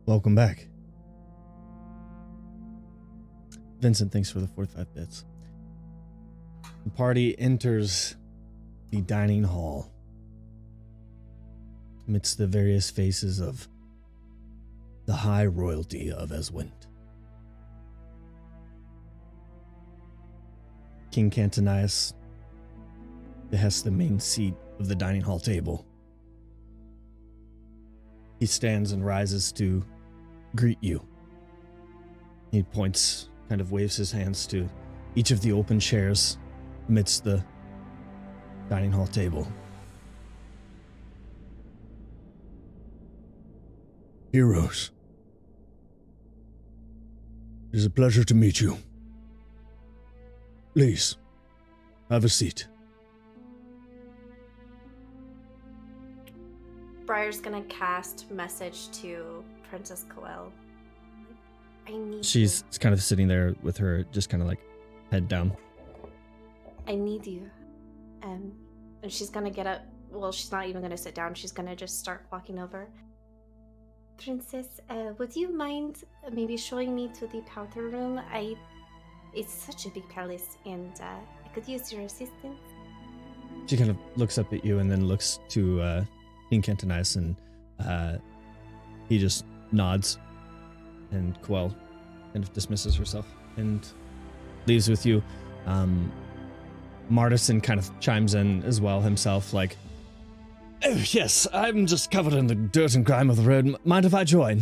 Welcome back. Vincent, thanks for the 45 bits. The party enters the dining hall amidst the various faces of the high royalty of Eswin. King Cantonius behests the main seat of the dining hall table. He stands and rises to greet you. He points, kind of waves his hands to each of the open chairs amidst the dining hall table. Heroes, it is a pleasure to meet you. Please, have a seat. Briar's gonna cast message to Princess Coel. I need She's you. kind of sitting there with her just kind of like head down. I need you. And she's gonna get up. Well, she's not even gonna sit down. She's gonna just start walking over. Princess, would you mind maybe showing me to the powder room? It's such a big palace, and I could use your assistance. She kind of looks up at you and then looks to King Cantonius, and he just nods, and Coel kind of dismisses herself and leaves with you. Martison kind of chimes in as well himself, like, "Oh, yes, I'm just covered in the dirt and grime of the road. Mind if I join?"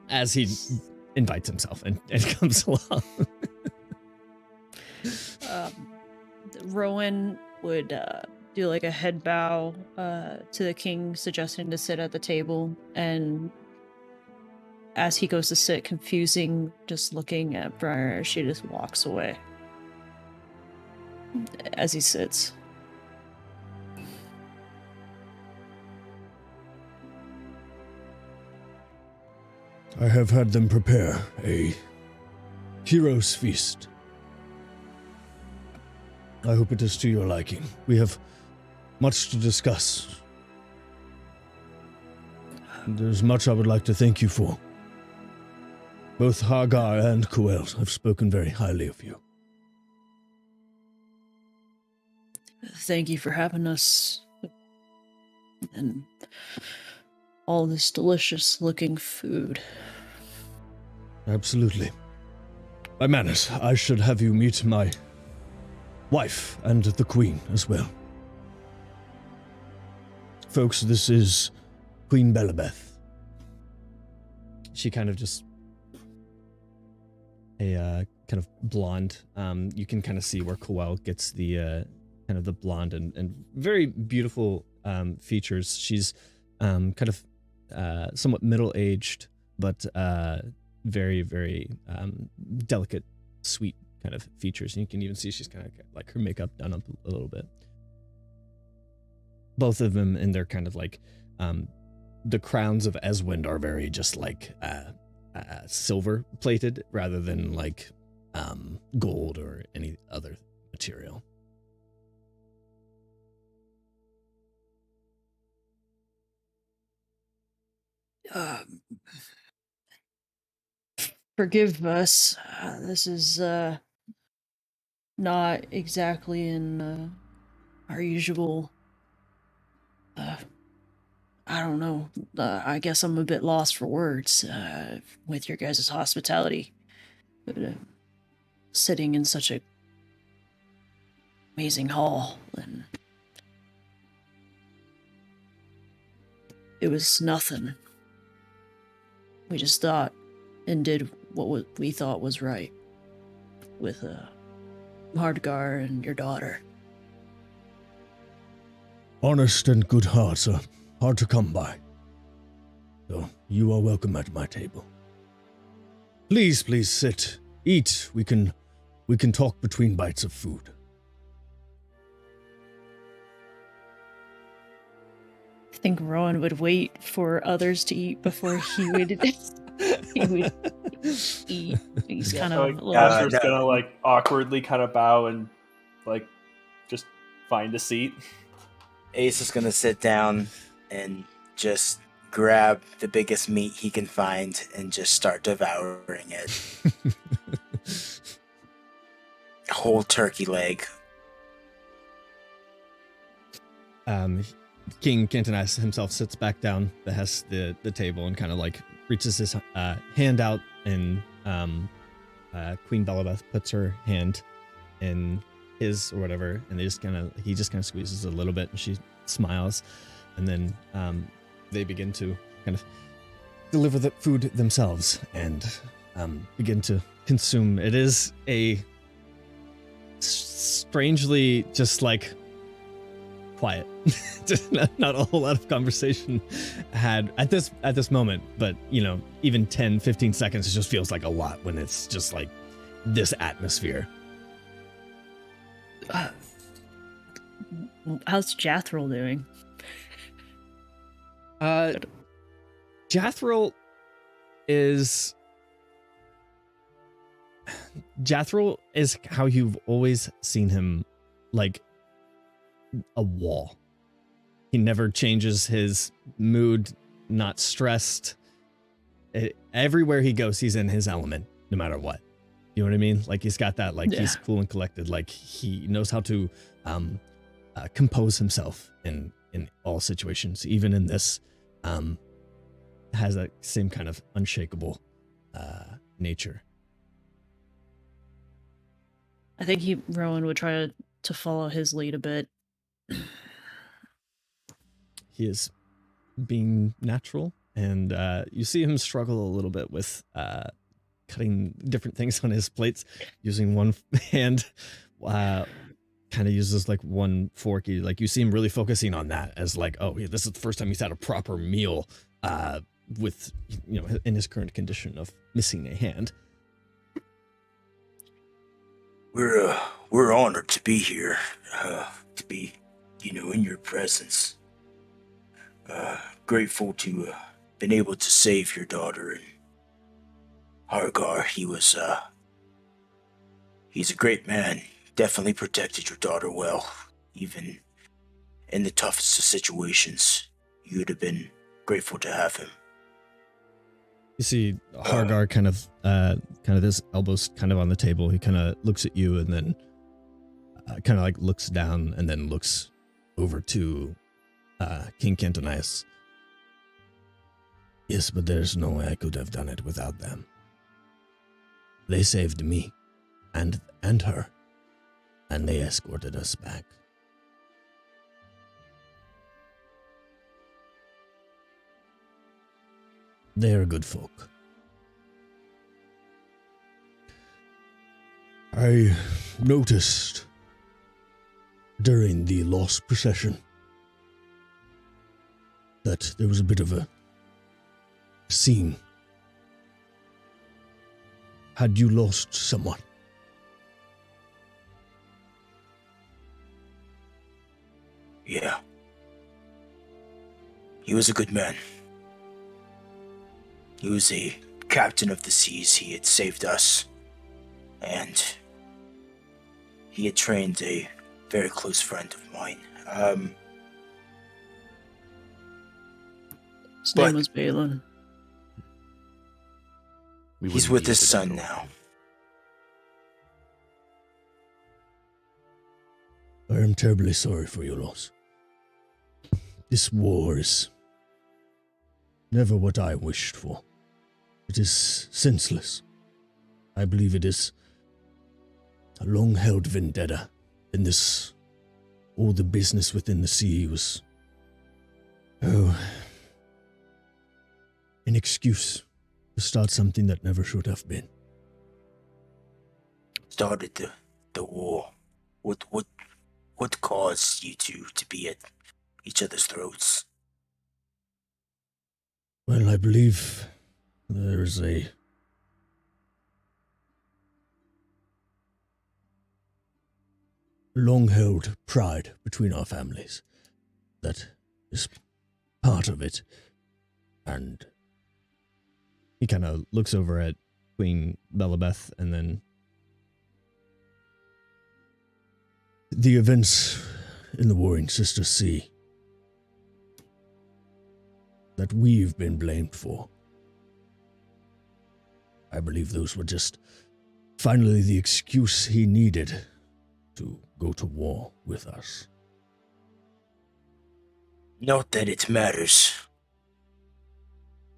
As he invites himself and comes along. Rowan would do like a head bow to the king, suggesting to sit at the table, and as he goes to sit, confusing, just looking at Briar, she just walks away as he sits. I have had them prepare a hero's feast. I hope it is to your liking. We have much to discuss. There's much I would like to thank you for. Both Hagar and Coel have spoken very highly of you. Thank you for having us, and all this delicious looking food. Absolutely. By manners, I should have you meet my wife and the queen as well. Folks, this is Queen Bellabeth. She kind of just a kind of blonde. You can kind of see where Coel gets the kind of the blonde and very beautiful features. She's kind of somewhat middle-aged, but very, very delicate, sweet kind of features. And you can even see she's kind of like her makeup done up a little bit. Both of them in their kind of like the crowns of Eswin are very just like silver plated rather than like gold or any other material. Forgive us. This is not exactly in our usual. I don't know. I guess I'm a bit lost for words with your guys' hospitality. Sitting in such a amazing hall, and it was nothing. We just thought and did what we thought was right with Hardgar and your daughter. Honest and good hearts are hard to come by. So you are welcome at my table. Please, please sit, eat. We can talk between bites of food. I think Rowan would wait for others to eat before he would eat. He's kind of like Asher's gonna like awkwardly kind of bow and like just find a seat. Ace is gonna sit down and just grab the biggest meat he can find and just start devouring it. A whole turkey leg. King Cantonais himself sits back down behest the table and kind of like reaches his hand out, and Queen Bellabeth puts her hand in his or whatever, and he just kind of squeezes a little bit, and she smiles, and then they begin to kind of deliver the food themselves and begin to consume. It is a strangely just like quiet. Just not a whole lot of conversation had at this moment, but even 10-15 seconds, it just feels like a lot when it's just like this atmosphere. How's Jathril doing? Jathril is how you've always seen him, like a wall. He never changes his mood, not stressed. Everywhere he goes, he's in his element, no matter what. You know what I mean? Like he's got that, like he's cool and collected. Like he knows how to compose himself in all situations, even in this. Has that same kind of unshakable nature. I think Rowan would try to follow his lead a bit. He is being natural, and you see him struggle a little bit with cutting different things on his plates, using one hand, kind of uses like one fork. Like you see him really focusing on that as like, oh, this is the first time he's had a proper meal with, in his current condition of missing a hand. We're honored to be here, to be, in your presence. Grateful to been able to save your daughter. And Hargar, he's a great man. Definitely protected your daughter well, even in the toughest of situations. You'd have been grateful to have him. You see Hargar kind of his elbows kind of on the table. He kind of looks at you and then kind of like looks down and then looks over to King Cantonais. Yes, but there's no way I could have done it without them. They saved me and her, and they escorted us back. They are good folk. I noticed during the lost procession that there was a bit of a scene. Had you lost someone? Yeah. He was a good man. He was a captain of the seas. He had saved us. And he had trained a very close friend of mine. His name was Balin. He's with his son now. I am terribly sorry for your loss. This war is never what I wished for. It is senseless. I believe it is a long-held vendetta, and all the business within the sea was, an excuse to start something that never should have been. Started the war. What caused you to be at each other's throats? Well, I believe there's a long-held pride between our families. That is part of it. And he kind of looks over at Queen Bellabeth and then the events in the Warring Sister Sea that we've been blamed for. I believe those were just finally the excuse he needed to go to war with us. Not that it matters,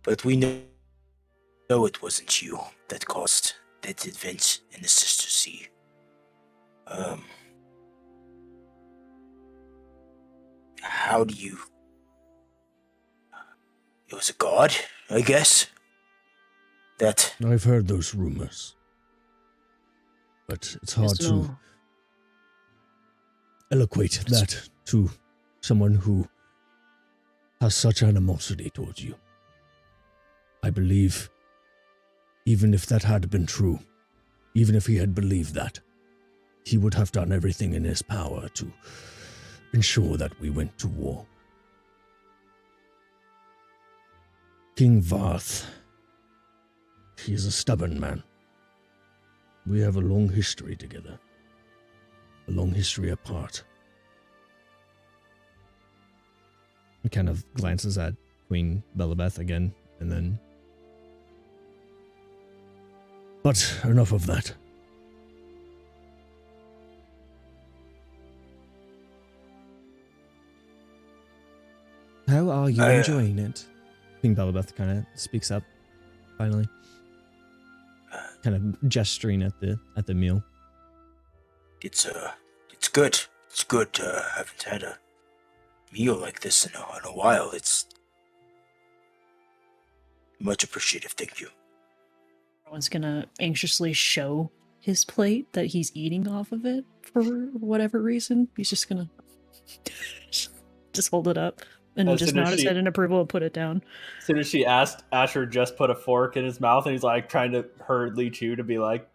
but we know it wasn't you that caused that event in the Sister Sea. How do you... It was a god, I guess? That... I've heard those rumors, but it's hard Yes, to no. eloquate that to someone who has such animosity towards you. I believe, even if that had been true, even if he had believed that, he would have done everything in his power to ensure that we went to war. King Varth, he is a stubborn man. We have a long history together, a long history apart. He kind of glances at Queen Bellabeth again, and then... But enough of that. How are you enjoying it? Queen Bellabeth kind of speaks up, finally. Kind of gesturing at the meal. It's good. It's good. Haven't had a meal like this in a while. It's much appreciated. Thank you. Everyone's gonna anxiously show his plate that he's eating off of it for whatever reason. He's just gonna just hold it up and As just soon as nod his she- head in approval and put it down. As soon as she asked, Asher just put a fork in his mouth, and he's like trying to hurriedly chew to be like,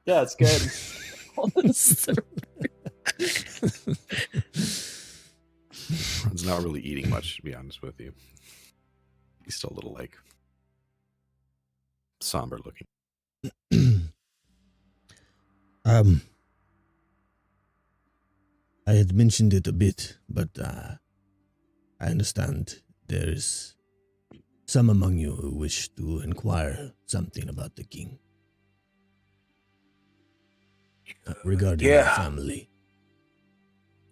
"Yeah, it's good." Ron's not really eating much, to be honest with you. He's still a little, like, somber looking. I had mentioned it a bit, but I understand there's some among you who wish to inquire something about the king. Regarding your Yeah. family.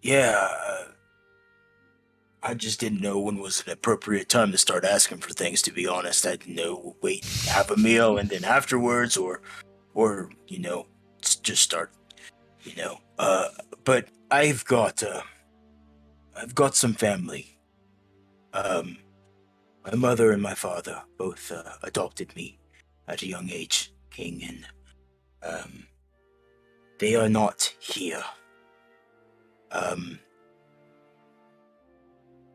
Yeah, I just didn't know when was an appropriate time to start asking for things, to be honest. I didn't know, wait, have a meal and then afterwards, or just start, but I've got some family. My mother and my father both adopted me at a young age, King, and they are not here.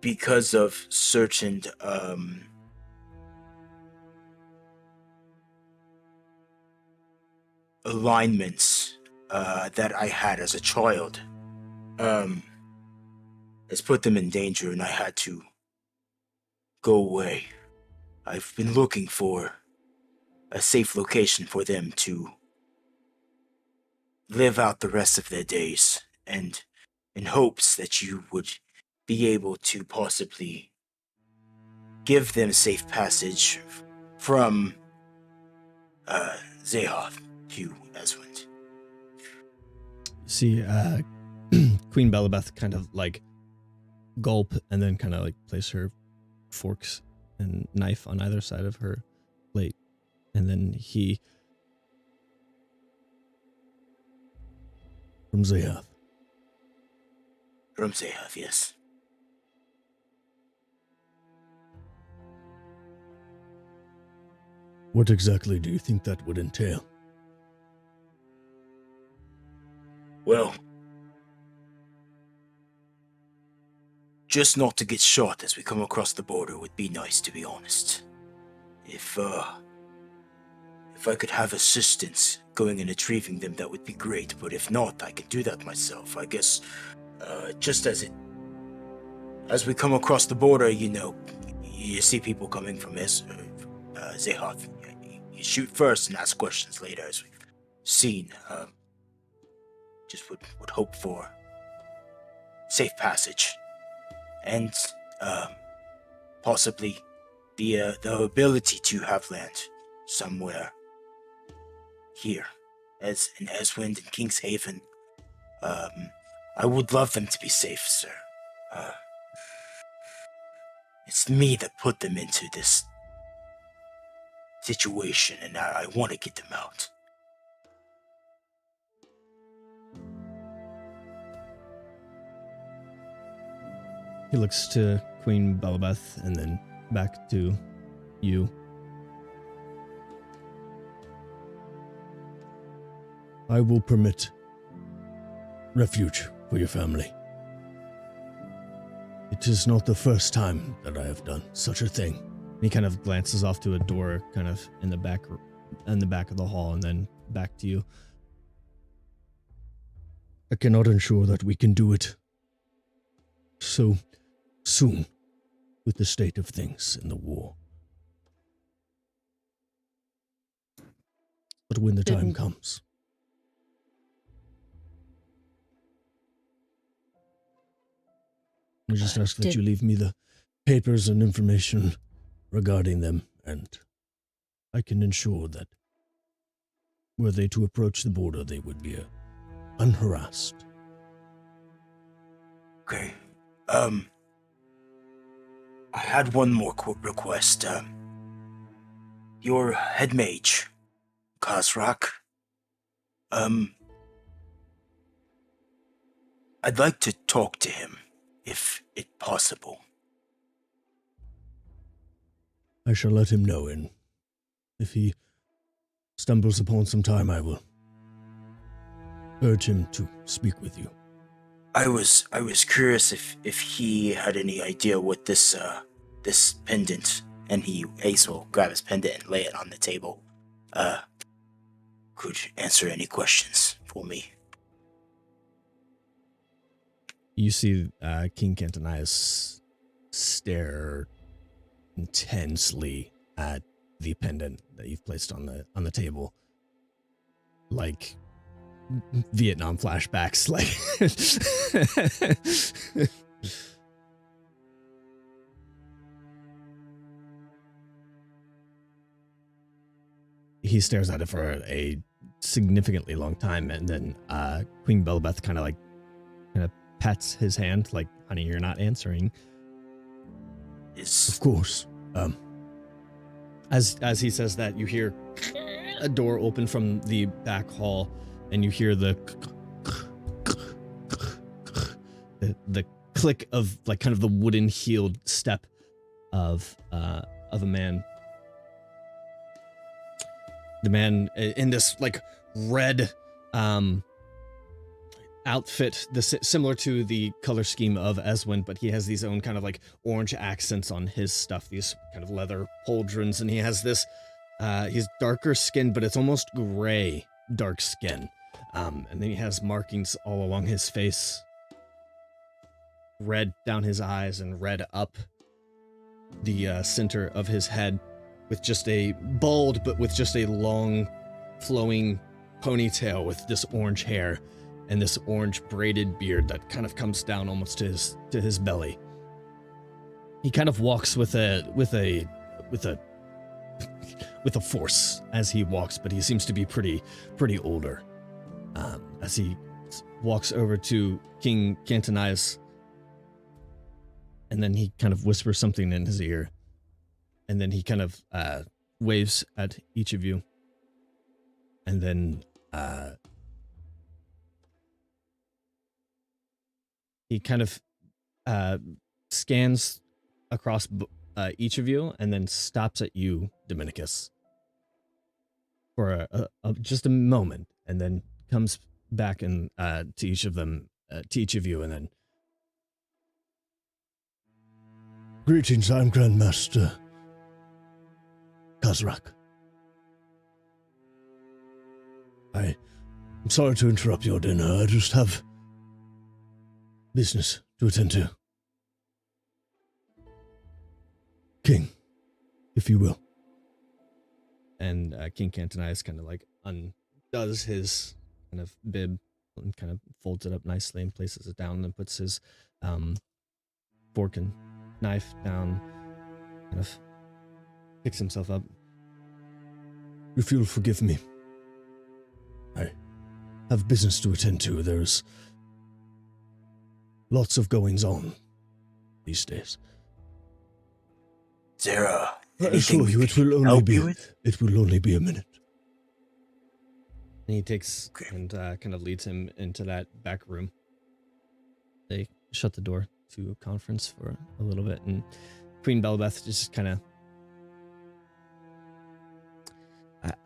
Because of certain alignments that I had as a child, has put them in danger, and I had to go away. I've been looking for a safe location for them to live out the rest of their days, and in hopes that you would be able to possibly give them safe passage from Zehoth to Eswin. See, Queen Bellabeth kind of like gulp and then kind of like place her forks and knife on either side of her plate. And then he... From Zehoth. From Zehoth, yes. What exactly do you think that would entail? Well, just not to get shot as we come across the border would be nice, to be honest. If I could have assistance going and retrieving them, that would be great, but if not, I can do that myself. I guess, just as we come across the border, you see people coming from Zehoth. You shoot first and ask questions later, as we've seen. Just would hope for safe passage, and possibly the ability to have land somewhere here, as in Eswin and King's Haven. I would love them to be safe, sir. It's me that put them into this situation, and I want to get them out. He looks to Queen Bellabeth and then back to you. I will permit refuge for your family. It is not the first time that I have done such a thing. He kind of glances off to a door kind of in the back of the hall and then back to you. I cannot ensure that we can do it so soon with the state of things in the war. But when the time comes, I just ask that you leave me the papers and information regarding them, and I can ensure that were they to approach the border, they would be unharassed. Okay. I had one more request. Your head mage, Kazrak. I'd like to talk to him, if it's possible. I shall let him know, and if he stumbles upon some time, I will urge him to speak with you. I was curious if he had any idea what this pendant, and Ace will grab his pendant and lay it on the table, could answer any questions for me. You see King Cantonias stare intensely at the pendant that you've placed on the table, like Vietnam flashbacks. Like he stares at it for a significantly long time, and then Queen Bellabeth kind of pats his hand, like, "Honey, you're not answering." Of course. As he says that, you hear a door open from the back hall, and you hear the click of like kind of the wooden heeled step of a man. The man in this like red outfit, similar to the color scheme of Eswin, but he has these own kind of like orange accents on his stuff, these kind of leather pauldrons, and he has this, he's darker skinned, but it's almost gray, dark skin. And then he has markings all along his face, red down his eyes and red up the center of his head, with just a bald, but with just a long flowing ponytail with this orange hair and this orange braided beard that kind of comes down almost to his belly. He kind of walks with a force as he walks, but he seems to be pretty older. As he walks over to King Cantonias, and then he kind of whispers something in his ear, and then he kind of waves at each of you, and then he kind of scans across each of you and then stops at you, Dominicus, for just a moment, and then comes back and to each of them, to each of you, and then, "Greetings, I'm Grandmaster Kazrak. I'm sorry to interrupt your dinner. I just have business to attend to. King, if you will." and King Cantonias kind of like undoes his kind of bib and kind of folds it up nicely and places it down, and then puts his fork and knife down, kind of picks himself up. If you'll forgive me, I have business to attend to. There's lots of goings on these days. Is there I anything assure you, we it will can only help be you with? it will only be a minute. And he takes Okay. and kind of leads him into that back room. They shut the door to a conference for a little bit, and Queen Bellabeth just kind of...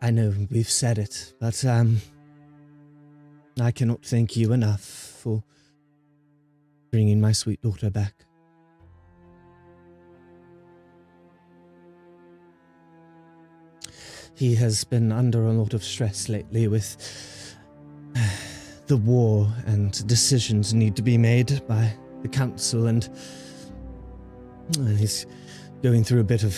I know we've said it, but I cannot thank you enough for bringing my sweet daughter back. He has been under a lot of stress lately with the war, and decisions need to be made by the council, and he's going through a bit of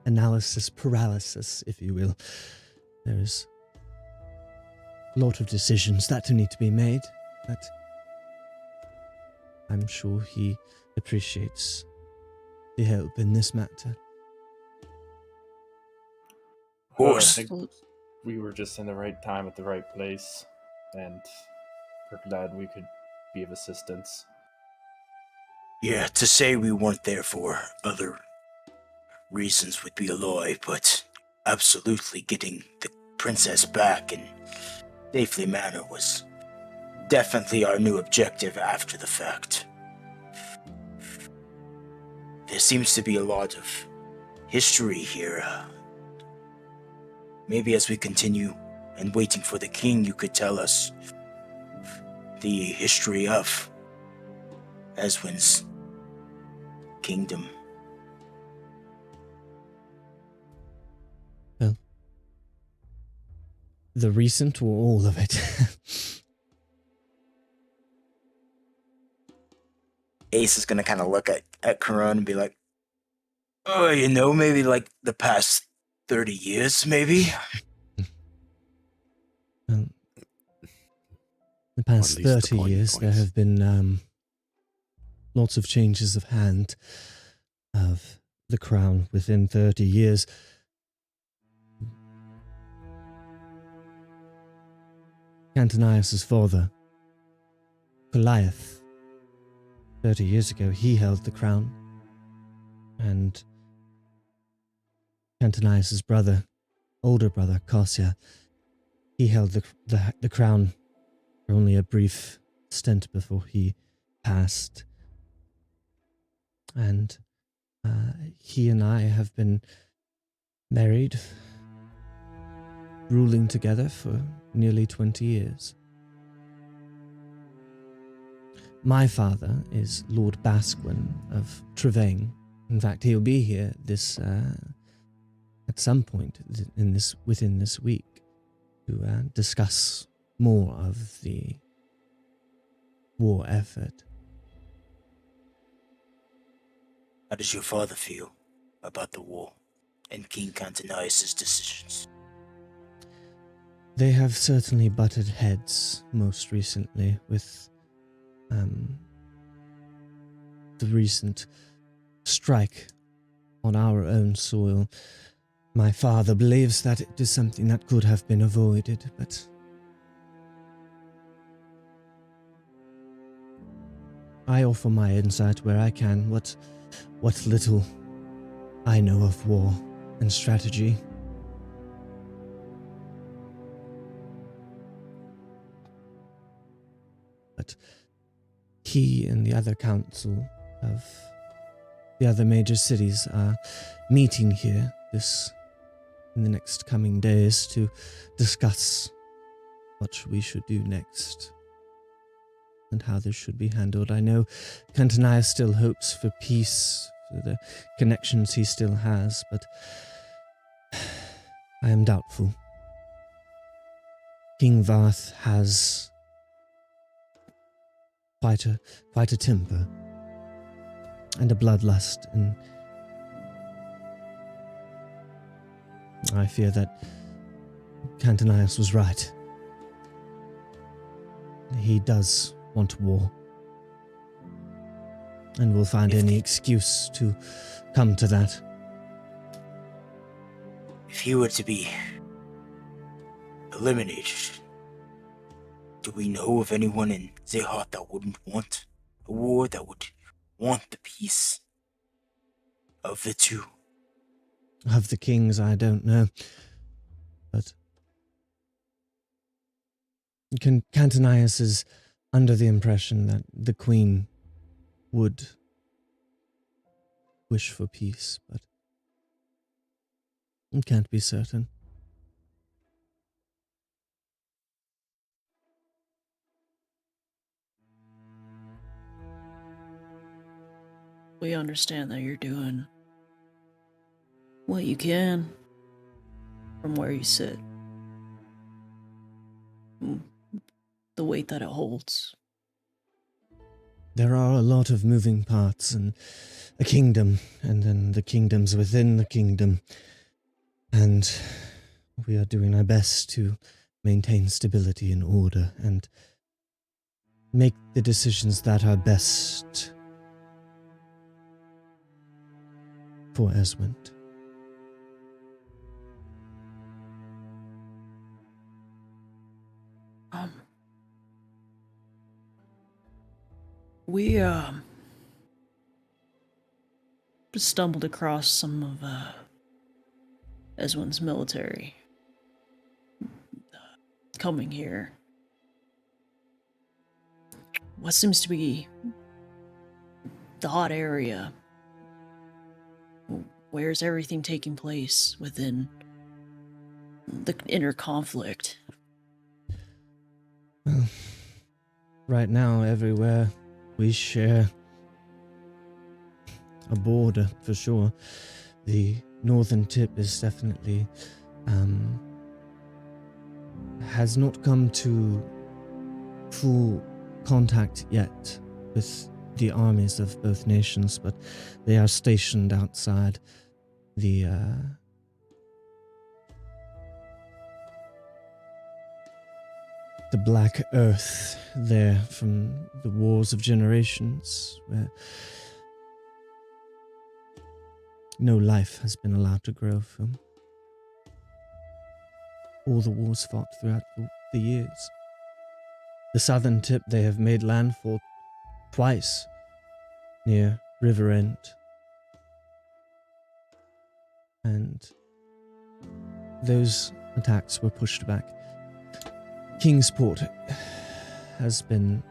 analysis paralysis, if you will. There's a lot of decisions that need to be made, but I'm sure he appreciates the help in this matter. Of course. I think we were just in the right time at the right place, and we're glad we could be of assistance. Yeah, to say we weren't there for other reasons would be a lie, but absolutely getting the princess back in safely manner was definitely our new objective after the fact. There seems to be a lot of history here. Maybe as we continue and waiting for the king, you could tell us the history of Eswin's kingdom. Well, the recent or all of it? Ace is gonna kind of look at Karan and be like, oh, maybe like the past 30 years, maybe? Well, the past Or at least the 30 point years, there points. have been lots of changes of hand of the crown within 30 years. Antonius' father, Goliath, 30 years ago, he held the crown. And Antonius' brother, older brother, Corsia, he held the crown for only a brief stint before he passed. And he and I have been married, ruling together for nearly 20 years. My father is Lord Basquin of Trevane. In fact, he'll be here this at some point within this week to discuss more of the war effort. How does your father feel about the war and King Antonius' decisions? They have certainly butted heads most recently with the recent strike on our own soil. My father believes that it is something that could have been avoided, but I offer my insight where I can, what little I know of war and strategy. But he and the other council of the other major cities are meeting here in the next coming days to discuss what we should do next and how this should be handled. I know Antonius still hopes for peace, for the connections he still has, but I am doubtful. King Varth has quite a temper and a bloodlust, and I fear that Antonius was right. He does want war. and we'll find If any the- excuse to come to that. If he were to be eliminated, do we know of anyone in Zehat that wouldn't want a war, that would want the peace of the two? Of the kings, I don't know. But Cantonius is under the impression that the queen would wish for peace, but can't be certain. We understand that you're doing what you can from where you sit. The weight that it holds. There are a lot of moving parts in a kingdom, and then the kingdoms within the kingdom, and we are doing our best to maintain stability and order and make the decisions that are best for Eswin. We stumbled across some of Eswin's military coming here. What seems to be the hot area? Where's everything taking place within the inner conflict? Well, right now, everywhere we share a border for sure. The northern tip is definitely has not come to full contact yet with the armies of both nations, but they are stationed outside the black earth there from the wars of generations, where no life has been allowed to grow from all the wars fought throughout the years. The southern tip, they have made landfall twice near River End, and those attacks were pushed back. Kingsport has been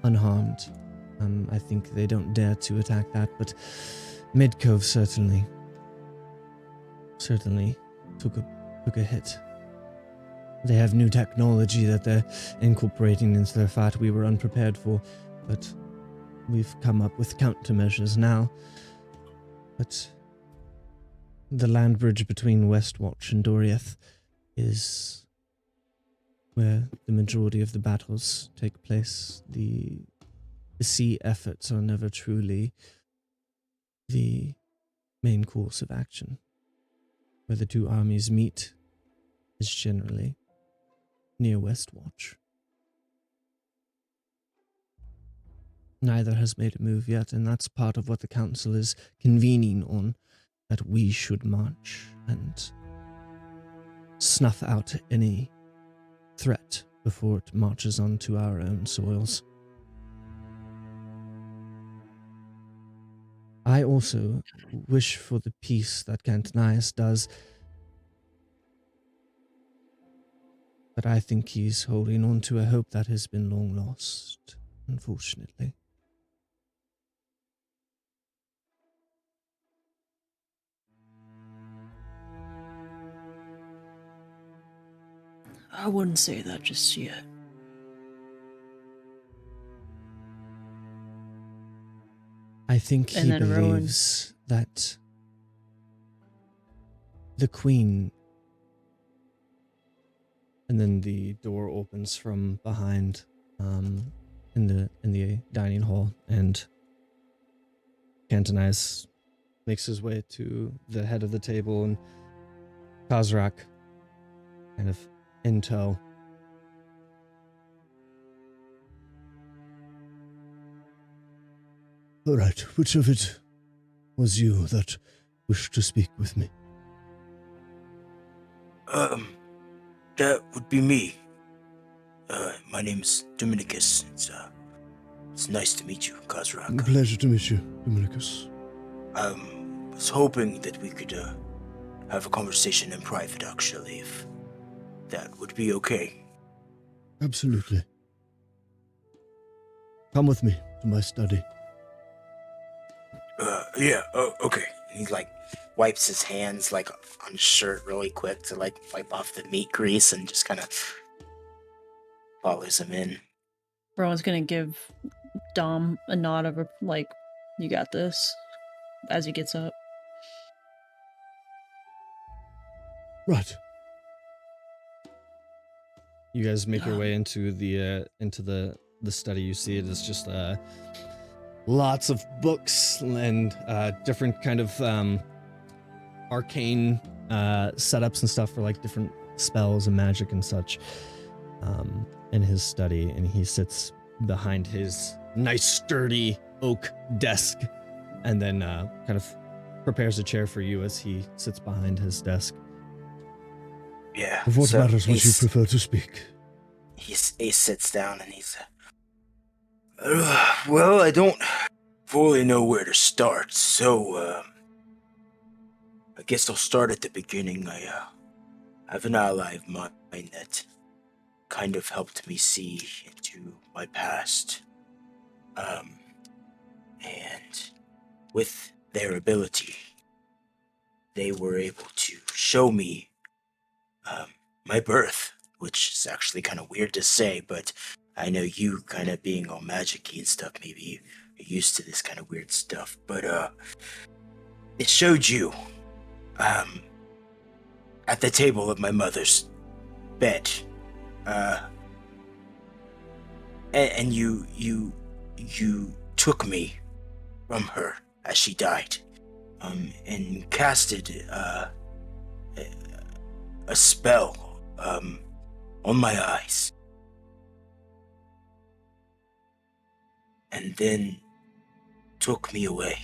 unharmed. I think they don't dare to attack that, but Midcove certainly took a hit. They have new technology that they're incorporating into their fight we were unprepared for, but we've come up with countermeasures now. But the land bridge between Westwatch and Doriath is where the majority of the battles take place. The sea efforts are never truly the main course of action. Where the two armies meet is generally near Westwatch. Neither has made a move yet, and that's part of what the council is convening on, that we should march and snuff out any threat before it marches onto our own soils. I also wish for the peace that Cantonius does, but I think he's holding on to a hope that has been long lost, unfortunately. I wouldn't say that just yet. I think he And then Rowan. believes that the queen, and then the door opens from behind in the dining hall, and Cantonius makes his way to the head of the table, and Kazrak kind of in tow. All right, which of it was you that wished to speak with me? That would be me. My name's Dominicus. It's nice to meet you, Kazrak. Pleasure to meet you, Dominicus. Was hoping that we could, have a conversation in private, actually, if that would be okay. Absolutely. Come with me to my study. Yeah, okay. And he, wipes his hands, on his shirt really quick to, wipe off the meat grease and just kind of follows him in. Rowan's gonna give Dom a nod of you got this, as he gets up. Right. You guys make your way into the study. You see it is just lots of books and different kind of arcane setups and stuff for different spells and magic and such in his study, and he sits behind his nice sturdy oak desk and then kind of prepares a chair for you as he sits behind his desk. Yeah. Of what matters would you prefer to speak? He sits down and he's... well, I don't fully know where to start, so, I guess I'll start at the beginning. I have an ally of mine that kind of helped me see into my past. And with their ability, they were able to show me my birth, which is actually kind of weird to say, but I know you kind of being all magic-y and stuff, maybe you're used to this kind of weird stuff, but it showed you at the table of my mother's bed, and you took me from her as she died, and casted a spell on my eyes, and then took me away.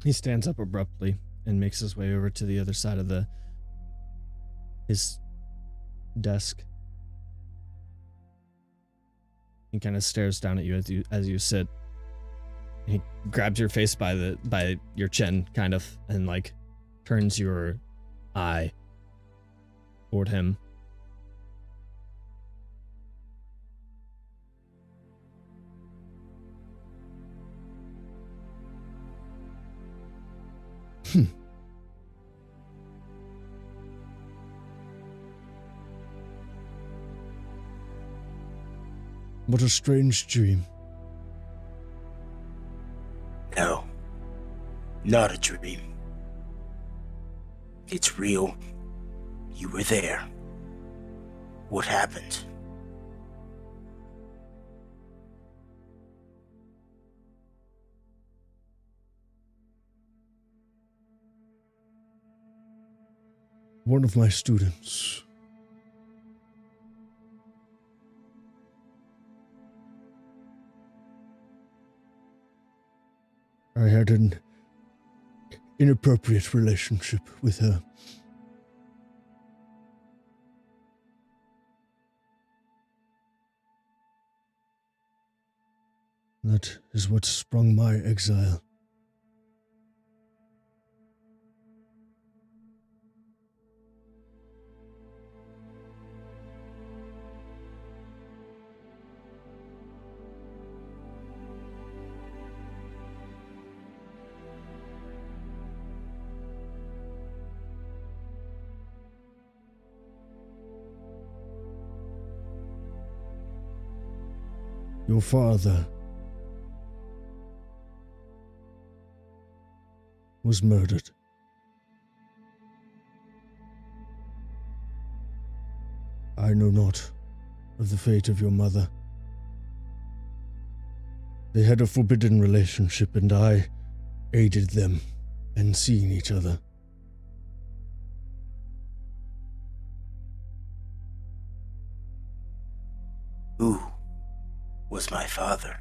He stands up abruptly and makes his way over to the other side of his desk. He kind of stares down at you as you sit. He grabs your face by your chin, kind of, and turns your eye toward him. What a strange dream. No, not a dream. It's real. You were there. What happened? One of my students. I had an inappropriate relationship with her. That is what sprung my exile. Your father was murdered. I know not of the fate of your mother. They had a forbidden relationship, and I aided them in seeing each other. Who was my father?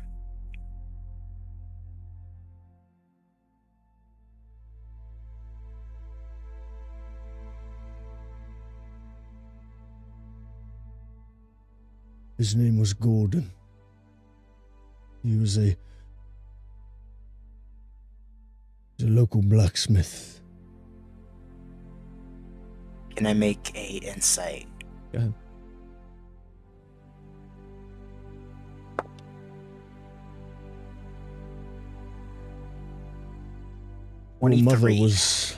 His name was Gordon. He was a local blacksmith. Can I make a insight? Go ahead. Your mother 23. was...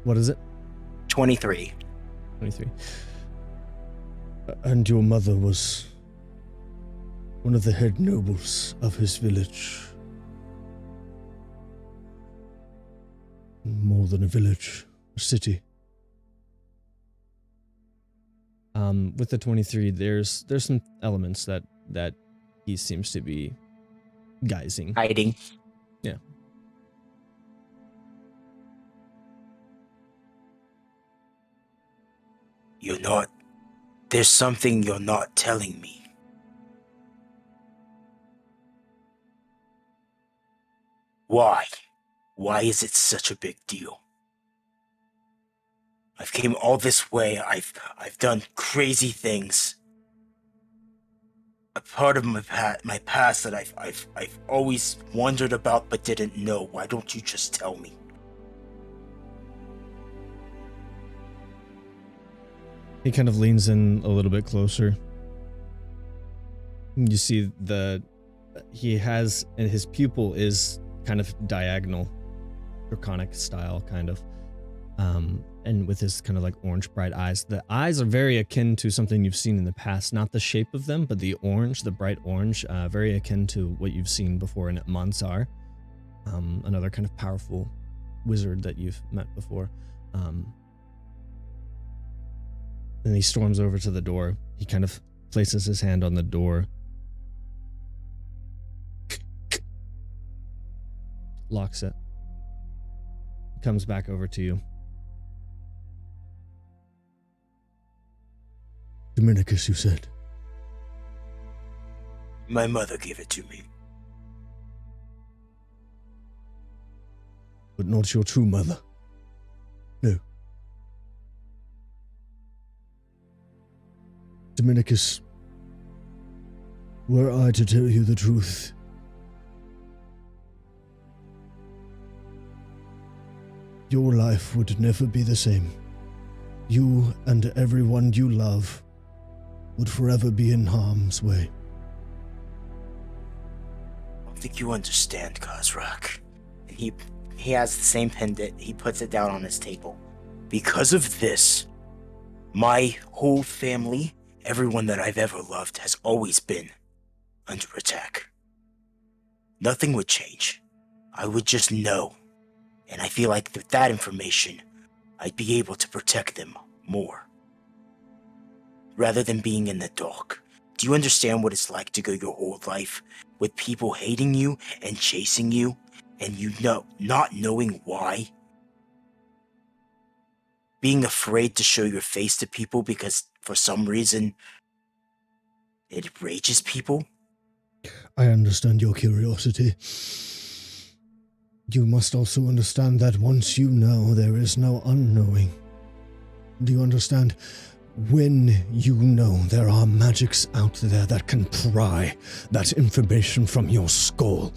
What is it? 23. 23. And your mother was one of the head nobles of his village. More than a village, a city. With the 23, there's some elements that he seems to be guising. Hiding. Yeah. There's something you're not telling me. Why? Why is it such a big deal? I've came all this way, I've done crazy things. A part of my past that I've always wondered about but didn't know. Why don't you just tell me? He kind of leans in a little bit closer. You see he has, and his pupil is kind of diagonal, draconic style, kind of. And with his kind of like orange bright eyes. The eyes are very akin to something you've seen in the past. Not the shape of them, but the orange, the bright orange, very akin to what you've seen before in Monsar. Another kind of powerful wizard that you've met before. Then he storms over to the door. He kind of places his hand on the door. Locks it. Comes back over to you. Dominicus, you said. My mother gave it to me. But not your true mother. No. Dominicus, were I to tell you the truth, your life would never be the same. You and everyone you love would forever be in harm's way. I don't think you understand, Kozrak. And he has the same pendant. He puts it down on his table. Because of this, my whole family, everyone that I've ever loved, has always been under attack. Nothing would change. I would just know. And I feel like with that information, I'd be able to protect them more. Rather than being in the dark. Do you understand what it's like to go your whole life with people hating you and chasing you, and not knowing why? Being afraid to show your face to people because for some reason it enrages people? I understand your curiosity. You must also understand that once you know, there is no unknowing. Do you understand? When you know, there are magics out there that can pry that information from your skull.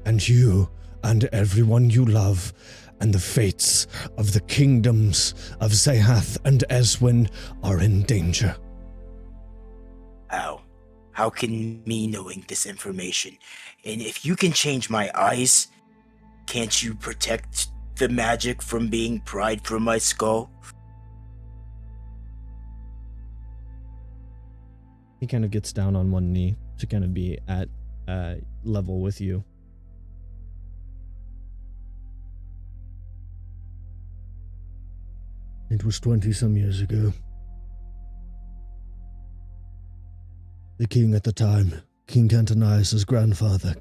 And you and everyone you love and the fates of the kingdoms of Zehath and Eswin are in danger. How? How can me knowing this information? And if you can change my eyes, can't you protect the magic from being pried from my skull? He kind of gets down on one knee to kind of be at level with you. It was 20-some years ago. The king at the time King Cantonias' grandfather,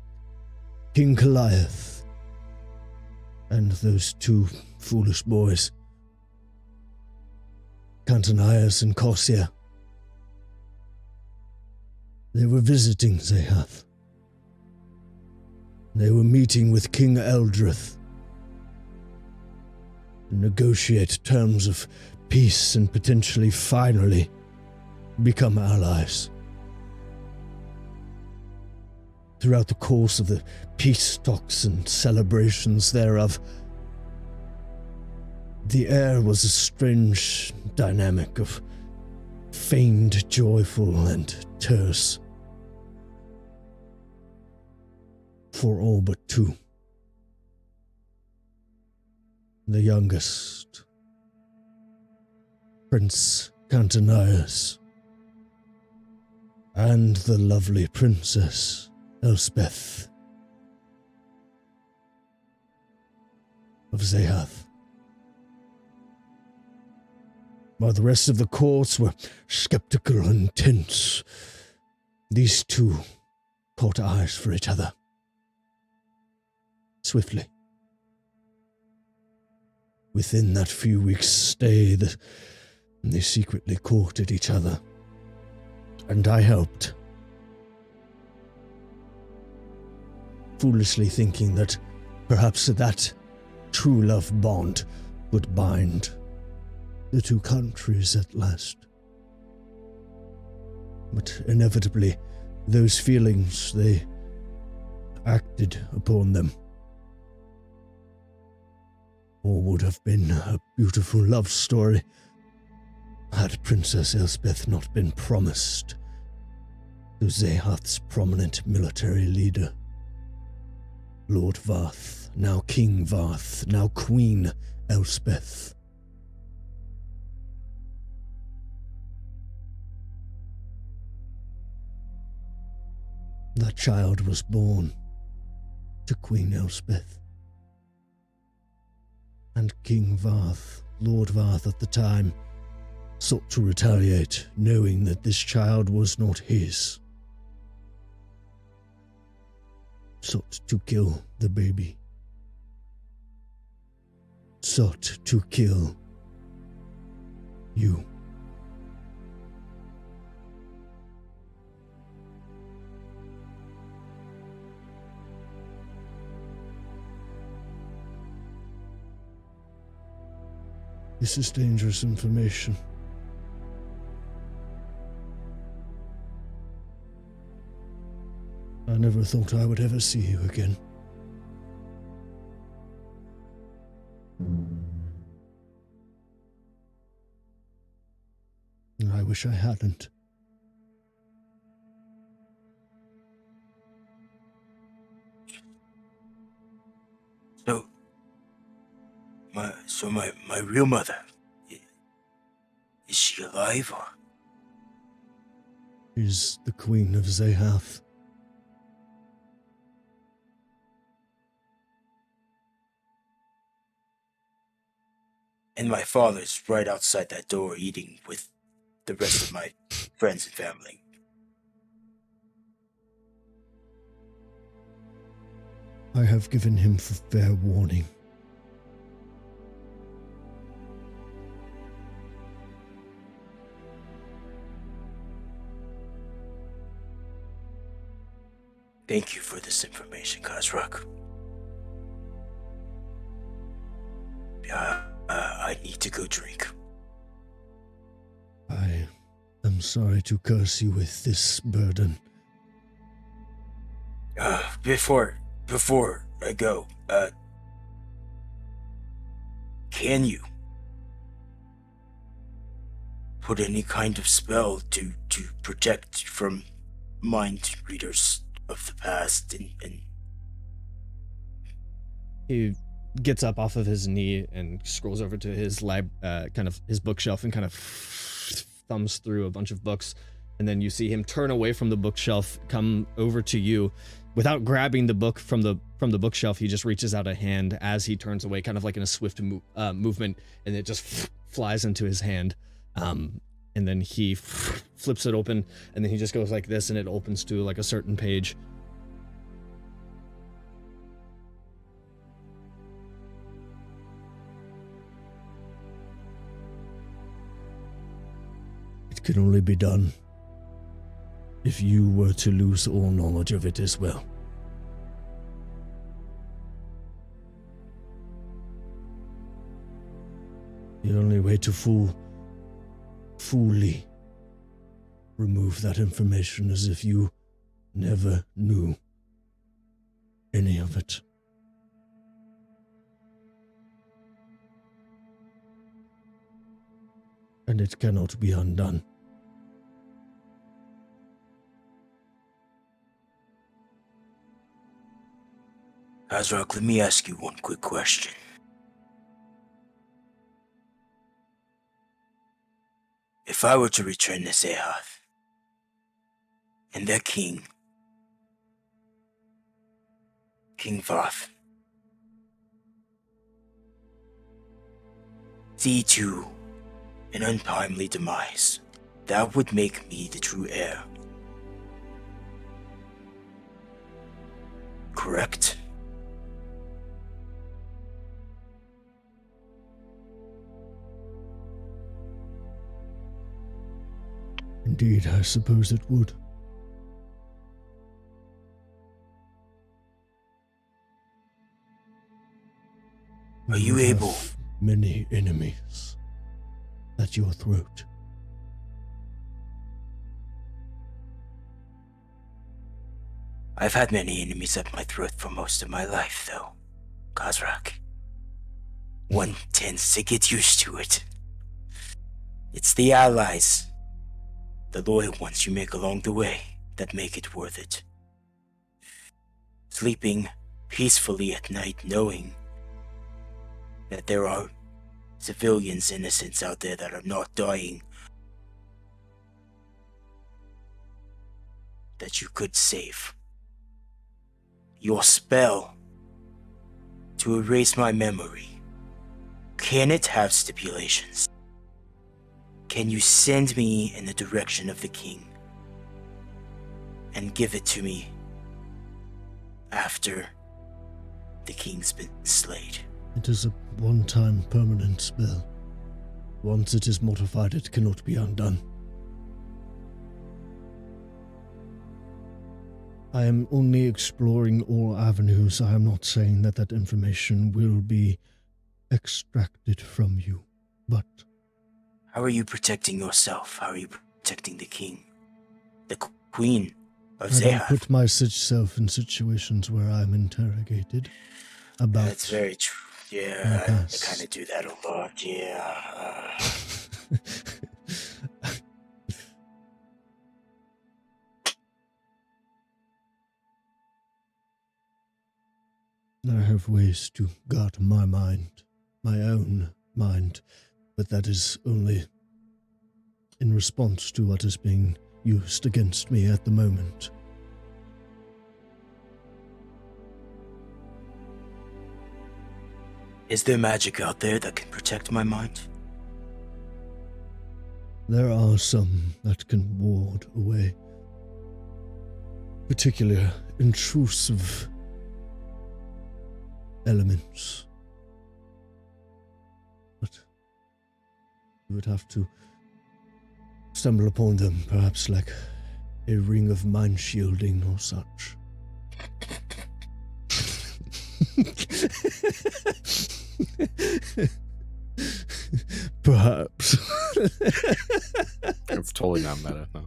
King Goliath, and those two foolish boys, Cantonias and Corsair. They were visiting Zehath. They were meeting with King Eldrith to negotiate terms of peace and potentially finally become allies. Throughout the course of the peace talks and celebrations thereof, the air was a strange dynamic of feigned joyful and terse for all but two. The youngest, Prince Cantonias, and the lovely Princess Elspeth of Zehath. While the rest of the courts were skeptical and tense, these two caught eyes for each other. Swiftly. Within that few weeks' stay, they secretly courted each other. And I helped. Foolishly thinking that perhaps that true love bond would bind the two countries at last. But inevitably, those feelings, they acted upon them. Or would have been a beautiful love story had Princess Elspeth not been promised to Zehath's prominent military leader, Lord Varth, now King Varth, now Queen Elspeth. That child was born to Queen Elspeth. And King Varth, Lord Varth at the time, sought to retaliate, knowing that this child was not his. Sought to kill the baby. Sought to kill you. This is dangerous information. I never thought I would ever see you again. I wish I hadn't. So my real mother, is she alive or? She's the Queen of Zehath. And my father's right outside that door eating with the rest of my friends and family. I have given him fair warning. Thank you for this information, Kazrak. I need to go drink. I am sorry to curse you with this burden. Before I go, can you put any kind of spell to protect from mind readers of the past and He gets up off of his knee and scrolls over to his his bookshelf and kind of thumbs through a bunch of books, and then you see him turn away from the bookshelf, come over to you. Without grabbing the book from the bookshelf, he just reaches out a hand as he turns away, kind of like in a swift movement, and it just flies into his hand. and then he flips it open, and then he just goes like this, and it opens to like a certain page. It can only be done if you were to lose all knowledge of it as well. The only way to fully remove that information is if you never knew any of it. And it cannot be undone. Azrak, let me ask you one quick question. If I were to return to Zehath, and their king, King Voth, see to an untimely demise, that would make me the true heir. Correct? Indeed, I suppose it would. Are you would able? have many enemies at your throat. I've had many enemies at my throat for most of my life, though, Khazrak. One tends to get used to it. It's the allies, the loyal ones you make along the way, that make it worth it. Sleeping peacefully at night knowing that there are civilians, innocents out there that are not dying, that you could save. Your spell to erase my memory, can it have stipulations? Can you send me in the direction of the king and give it to me after the king's been slayed? It is a one-time permanent spell. Once it is modified, it cannot be undone. I am only exploring all avenues. I am not saying that that information will be extracted from you, but... How are you protecting yourself? How are you protecting the king? The queen of I don't Zehath? put myself in situations where I'm interrogated about... That's very true. Yeah, I kind of do that a lot, yeah. I have ways to guard my mind, my own mind, but that is only in response to what is being used against me at the moment. Is there magic out there that can protect my mind? There are some that can ward away particular intrusive elements. But you would have to stumble upon them, perhaps like a ring of mind shielding or such. Perhaps. It's totally not meta, no.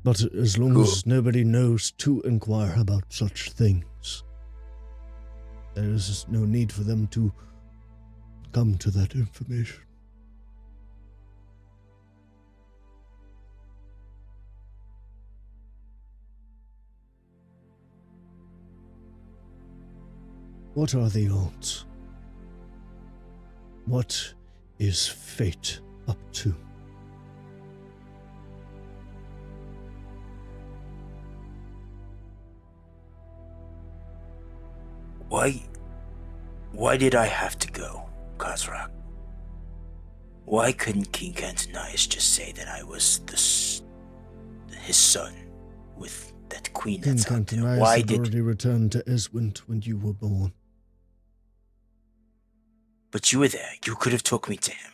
But as long as nobody knows to inquire about such things, there is no need for them to come to that information. What are the odds? What is fate up to? Why Why did I have to go, Khazrak? Why couldn't King Antonius just say that I was his son with that queen King that's out there? Antonius Why had did... already returned to Eswin when you were born. But you were there. You could have took me to him.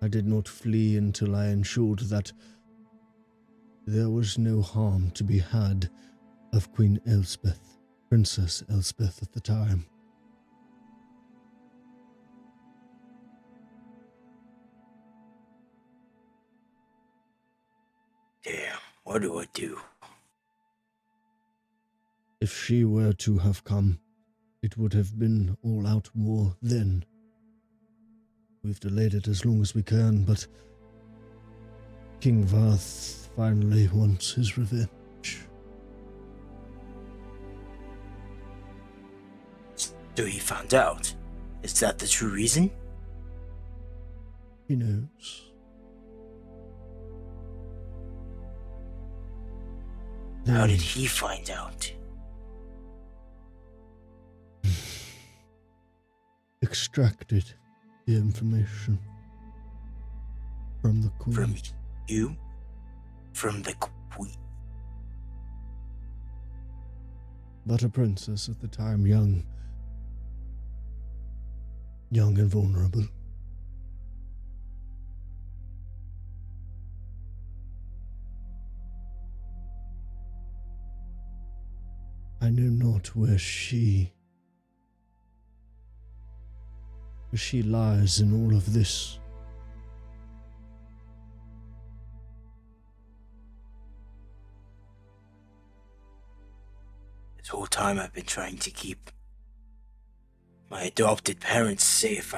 I did not flee until I ensured that there was no harm to be had of Queen Elspeth, Princess Elspeth at the time. Damn, what do I do? If she were to have come, it would have been all-out war then. We've delayed it as long as we can, but King Varth finally wants his revenge. So he found out. Is that the true reason? He knows. How did he find out? Extracted the information from the Queen. From you? From the queen? But a princess at the time, young and vulnerable. I know not where she lies in all of this. This whole time I've been trying to keep my adopted parents safe.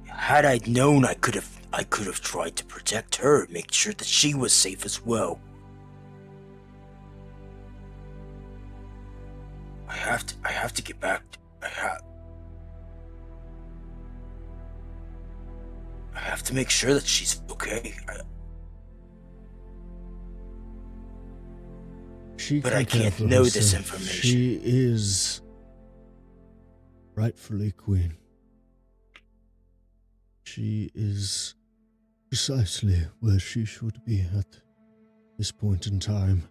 Had I known, I could have tried to protect her, make sure that she was safe as well. I have to get back. I have to make sure that she's okay. But I can't know this information. She is rightfully queen. She is precisely where she should be at this point in time.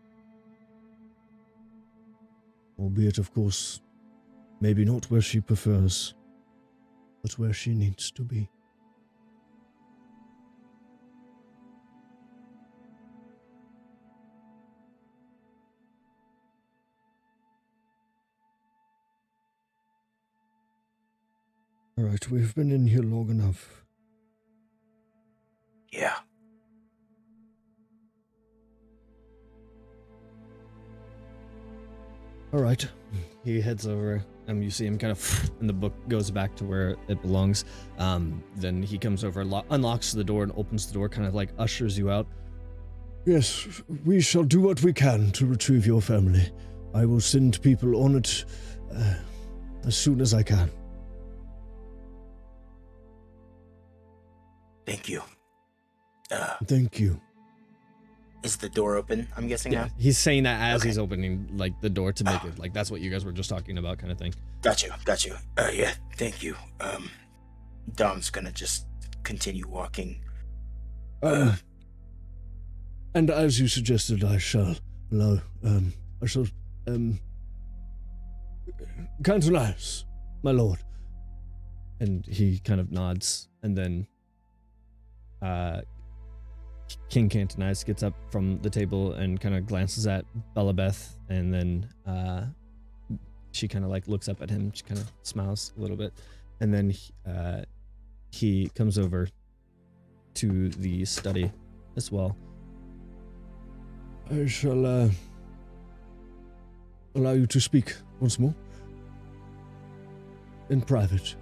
Albeit, of course, maybe not where she prefers, but where she needs to be. All right, we've been in here long enough. Yeah. All right. He heads over. You see him kind of, and the book goes back to where it belongs. Then he comes over, unlocks the door, and opens the door, kind of like ushers you out. Yes, we shall do what we can to retrieve your family. I will send people on it as soon as I can. Thank you. Thank you. Is the door open, I'm guessing now? He's saying that as Okay. he's opening like the door to make it like that's what you guys were just talking about, kind of thing. Got you. Yeah, thank you. Dom's gonna just continue walking. And as you suggested, I shall Cantonius, my lord. And he kind of nods, and then King Cantonius gets up from the table and kind of glances at Bellabeth, and then she kind of like looks up at him, she kind of smiles a little bit, and then he comes over to the study as well. I shall allow you to speak once more. In private.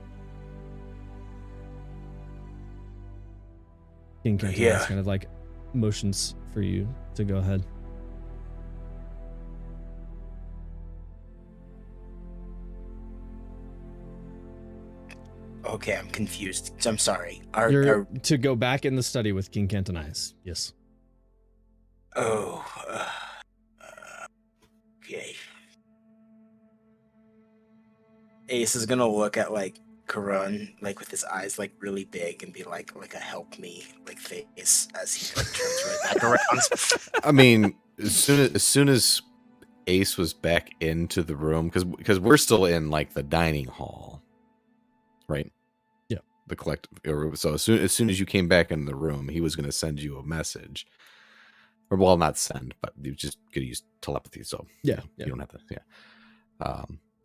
King Cantonius Yeah. kind of like motions for you to go ahead. Okay, I'm confused. I'm sorry. You're to go back in the study with King Cantonius. Yes. Oh, okay. Ace is gonna look at like Karun like with his eyes like really big and be like a help me like face as he like turns right back around. I mean, as soon as Ace was back into the room, because we're still in like the dining hall, right? Yeah. The collective. So as soon as you came back into the room, he was going to send you a message, or well, not send, but he was just going to use telepathy. So Yeah, you don't have to. Yeah.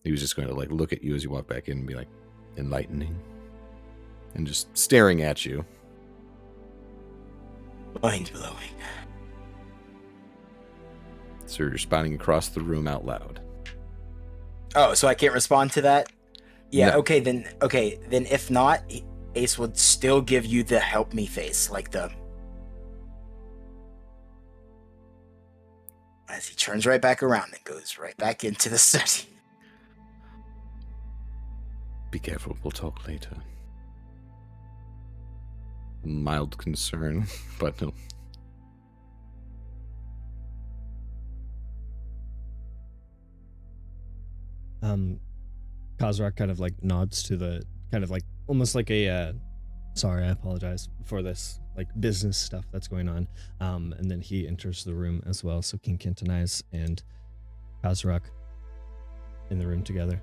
He was just going to like look at you as you walk back in and be like, enlightening, and just staring at you. Mind blowing. So you're responding across the room out loud. Oh, so I can't respond to that? Yeah, No. okay, then if not, Ace would still give you the help me face, like the as he turns right back around and goes right back into the study. Be careful, we'll talk later. Mild concern, but no. Kazrak kind of like nods to the kind of like almost like a sorry, I apologize for this like business stuff that's going on. And then he enters the room as well. So King Kentonais and Kazrak in the room together.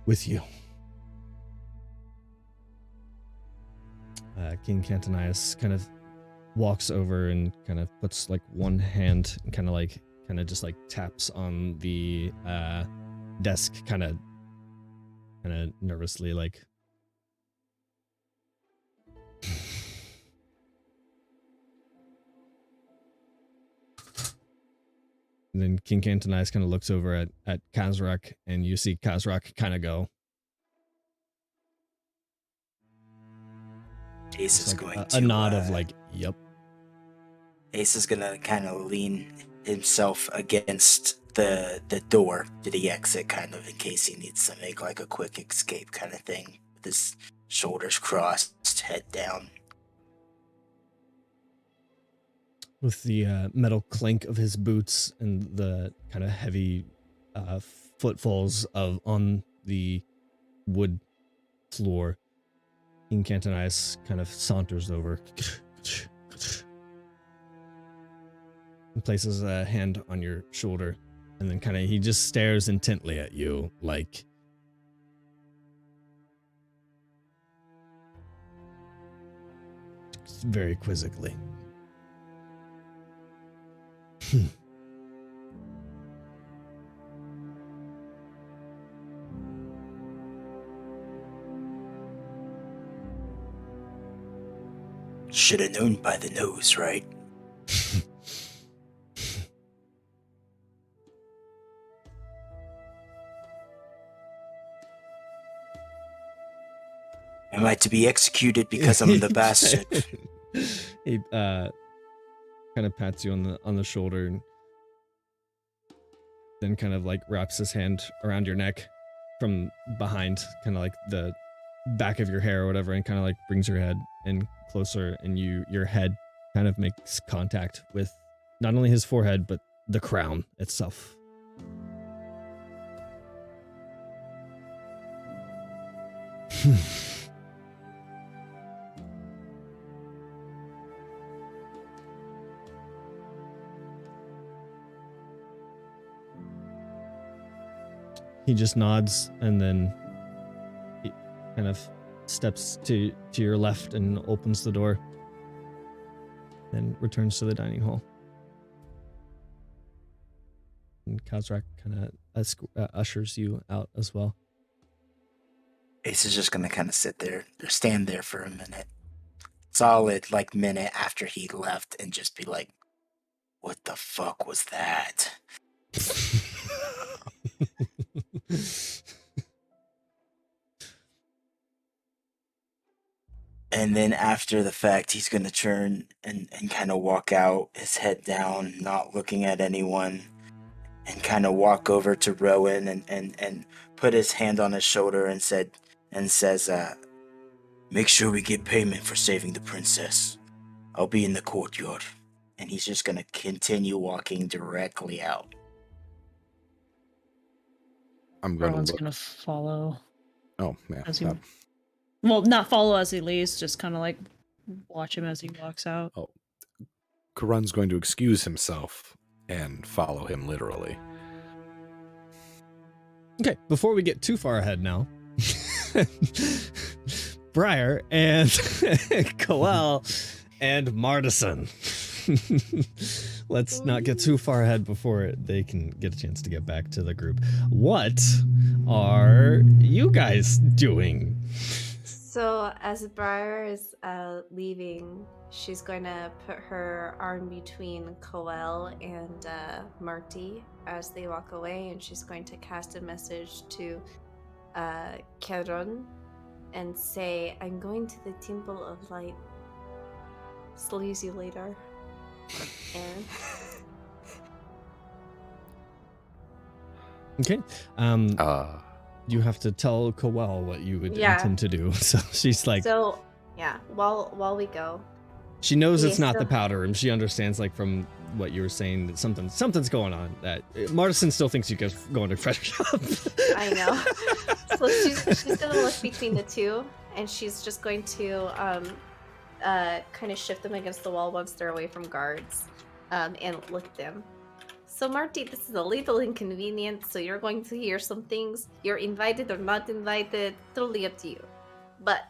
With you. King Kentonais kind of walks over and kind of puts like one hand and kind of just like taps on the desk kind of nervously like and then King Kentonais kind of looks over at Kazrak and you see Kazrak kind of go Ace is like going a to nod of like yep. Ace is gonna kind of lean himself against the door to the exit, kind of in case he needs to make like a quick escape kind of thing. With his shoulders crossed, head down. With the metal clink of his boots and the kind of heavy footfalls on the wood floor, King Kentonais kind of saunters over and places a hand on your shoulder, and then kind of he just stares intently at you, like very quizzically. Should have known by the nose, right? Am I to be executed because I'm the bastard? He kind of pats you on the shoulder and then kind of like wraps his hand around your neck from behind, kind of like the back of your hair or whatever, and kind of like brings your head in closer, and your head kind of makes contact with not only his forehead but the crown itself. He just nods and then he kind of steps to your left and opens the door, then returns to the dining hall. And Kazrak kind of ushers you out as well. Ace is just gonna kind of sit there or stand there for a minute. Solid, like, minute after he left and just be like, what the fuck was that? And then after the fact, he's gonna turn and kind of walk out, his head down, not looking at anyone, and kind of walk over to Rowan and put his hand on his shoulder and says, make sure we get payment for saving the princess. I'll be in the courtyard. And he's just gonna continue walking directly out. I'm going to Rowan's look. gonna follow. Oh, yeah. As he, well, not follow as he leaves, just kind of like watch him as he walks out. Oh. Karun's going to excuse himself and follow him literally. Okay, before we get too far ahead now, Briar and Coel and Martison. Let's not get too far ahead before they can get a chance to get back to the group. What are you guys doing? So as Briar is leaving, she's going to put her arm between Coel and Marty as they walk away, and she's going to cast a message to Kerun and say, I'm going to the Temple of Light. Sleaze you later. And Okay. You have to tell Coel what you would intend to do. So she's like, so yeah, while we go, she knows it's Yeah, not so- the powder room. She understands, like, from what you were saying, that something's going on. That Martison still thinks you guys going to fresh up. I know. So she's gonna look between the two, and she's just going to kind of shift them against the wall once they're away from guards, and look at them. So Marty, this is a little inconvenient, so you're going to hear some things. You're invited or not invited, totally up to you. But,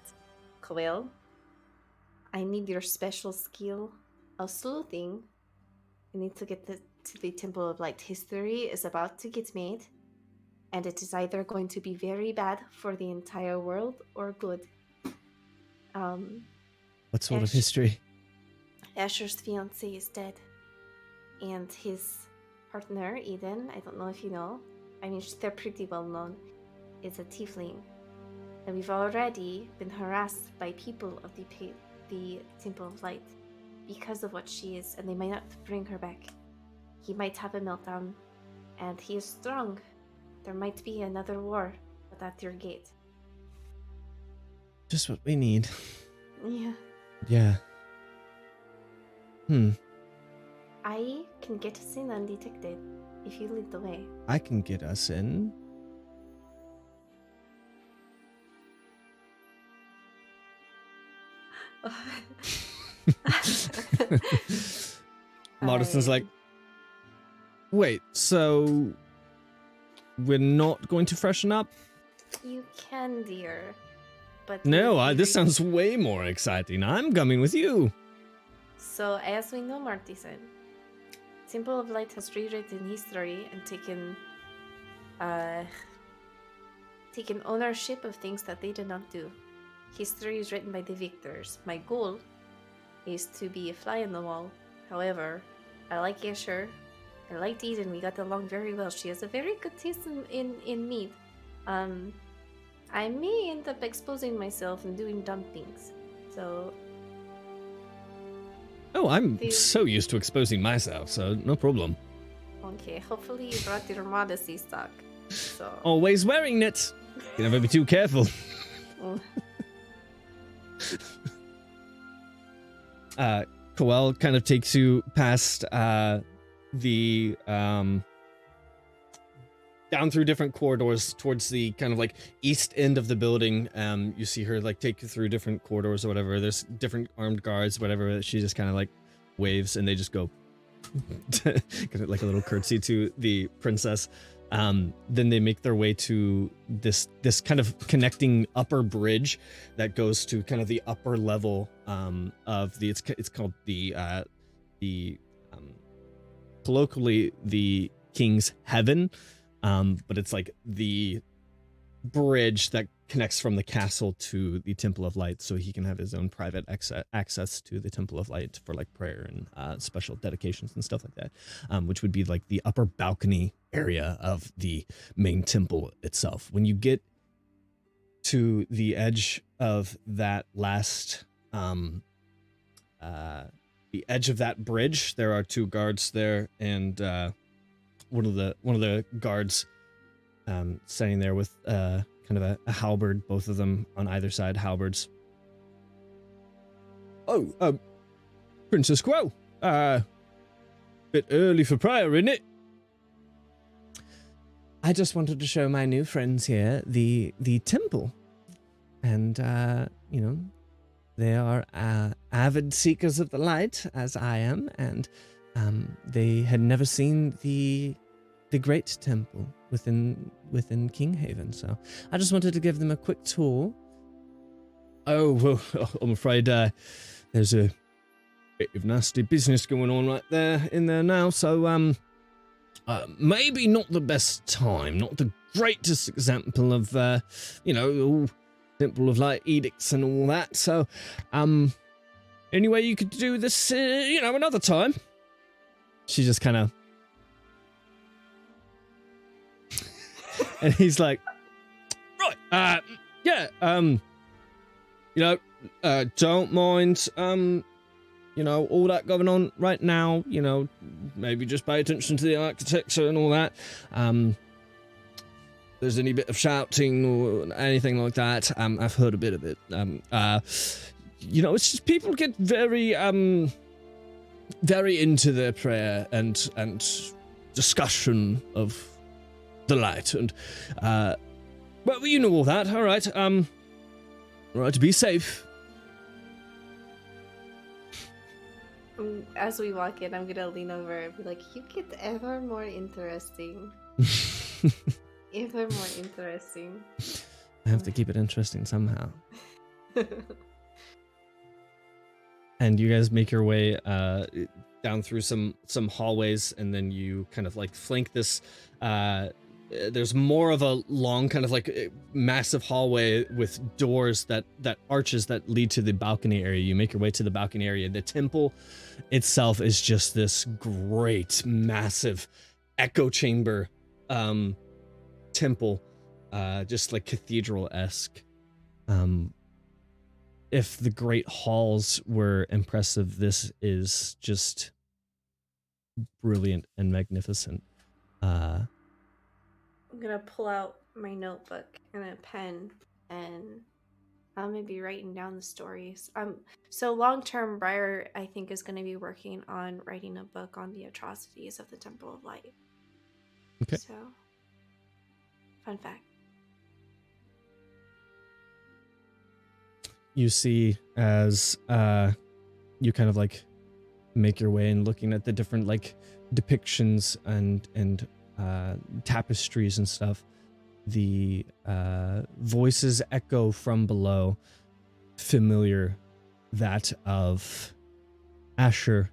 Coel, I need your special skill of sleuthing. I need to get to the Temple of Light. History is about to get made, and it is either going to be very bad for the entire world or good. What sort of Ash- history? Asher's fiance is dead, and his partner, Eden, I don't know if you know, I mean, they're pretty well known, is a tiefling. And we've already been harassed by people of the Temple of Light because of what she is, and they might not bring her back. He might have a meltdown, and he is strong. There might be another war, but at your gate. Just what we need. Yeah. Yeah. I can get us in undetected if you lead the way. I can get us in. Martison's like, wait, so we're not going to freshen up? You can, dear. But No, this sounds way more exciting. I'm coming with you. So, as we know, Martison, Temple of Light has rewritten history and taken ownership of things that they did not do. History is written by the victors. My goal is to be a fly in the wall. However, I like Asher. I liked Eden. We got along very well. She has a very good taste in meat. I may end up exposing myself and doing dumb things. So, Oh, I'm Dude. so used to exposing myself, so no problem. okay, hopefully you brought your modesty stock. So, Always wearing it. You never be too careful. Coel kind of takes you past the down through different corridors towards the kind of like east end of the building. You see her like take you through different corridors or whatever. There's different armed guards, whatever. She just kind of like waves and they just go kind of like a little curtsy to the princess. Then they make their way to this kind of connecting upper bridge that goes to kind of the upper level of the it's called the colloquially the King's Heaven, but it's like the bridge that connects from the castle to the Temple of Light, so he can have his own private access to the Temple of Light for like prayer and special dedications and stuff like that, which would be like the upper balcony area of the main temple itself. When you get to the edge of that last the edge of that bridge, there are two guards there, and one of the guards standing there with kind of a halberd, both of them on either side, halberds. Oh, Princess Quo, bit early for prayer, isn't it? I just wanted to show my new friends here the temple. And, they are avid seekers of the light, as I am, and they had never seen the great temple within Kinghaven. So I just wanted to give them a quick tour. Oh, well, I'm afraid there's a bit of nasty business going on right there in there now, so maybe not the best time, not the greatest example of Temple of Light edicts and all that. So anyway, you could do this another time. She just kind of and he's like, right, don't mind all that going on right now, maybe just pay attention to the architecture and all that. There's any bit of shouting or anything like that, I've heard a bit of it. It's just people get very into their prayer and discussion of the light, and well, you know all that. All right, be safe. As we walk in, I'm gonna lean over and be like, "You get ever more interesting." Ever more interesting. I have to keep it interesting somehow. And you guys make your way down through some hallways, and then you kind of like flank this. There's more of a long kind of like massive hallway with doors that arches that lead to the balcony area. You make your way to the balcony area. The temple itself is just this great, massive echo chamber temple, just like cathedral-esque. If the great halls were impressive, this is just brilliant and magnificent. I'm gonna pull out my notebook and a pen, and I'm gonna be writing down the stories. So long-term, Briar, I think, is gonna be working on writing a book on the atrocities of the Temple of Light. Okay. So, fun fact. You see as you kind of like make your way and looking at the different like depictions and tapestries and stuff, the voices echo from below, familiar, that of Asher,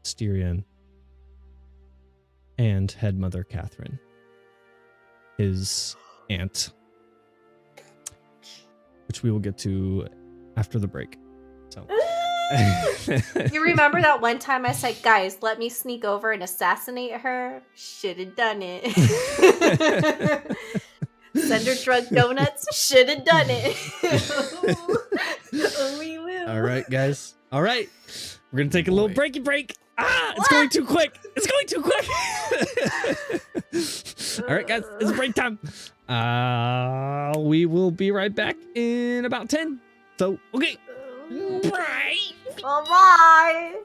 Styrian, and Headmother Catherine, his aunt, which we will get to after the break. So You remember that one time I said, guys, let me sneak over and assassinate her? Should have done it. Send her drug donuts? Should have done it. We will. All right, guys. All right. We're going to take a little breaky break. It's going too quick. It's going too quick. All right, guys. It's break time. We will be right back in about 10. So, okay. Bye. Bye-bye.